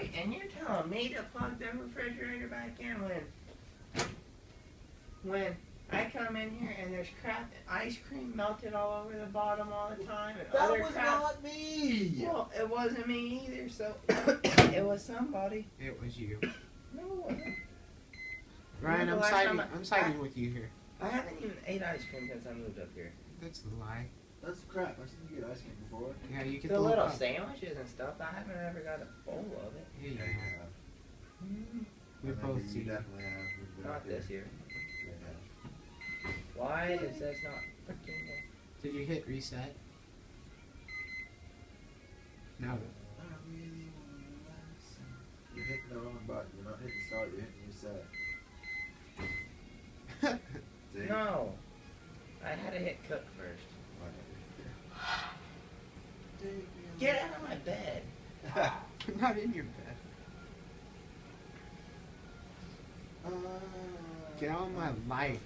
Right, and you're telling me to plug the refrigerator back in when I come in here and there's crap, ice cream melted all over the bottom all the time, and That other was crap. not me. Well, it wasn't me either, so it was somebody. It was you. No, it wasn't. Ryan, I'm siding with you here. I haven't even ate ice cream since I moved up here. That's a lie. That's crap. I've seen you get ice cream before. Yeah, you get The little cup. sandwiches and stuff, I haven't ever got a bowl of it. Yeah, you Yeah, have. We I both remember see. you definitely have. We've been Not up here. this year. Yeah. Why does this not freaking go? Did you hit reset? No. I really wanna listen. You're hitting the wrong button. You're not hitting start. You're hitting reset. See? No. I had to hit cook first. Get out of my bed. I'm not in your bed. Get out of my life.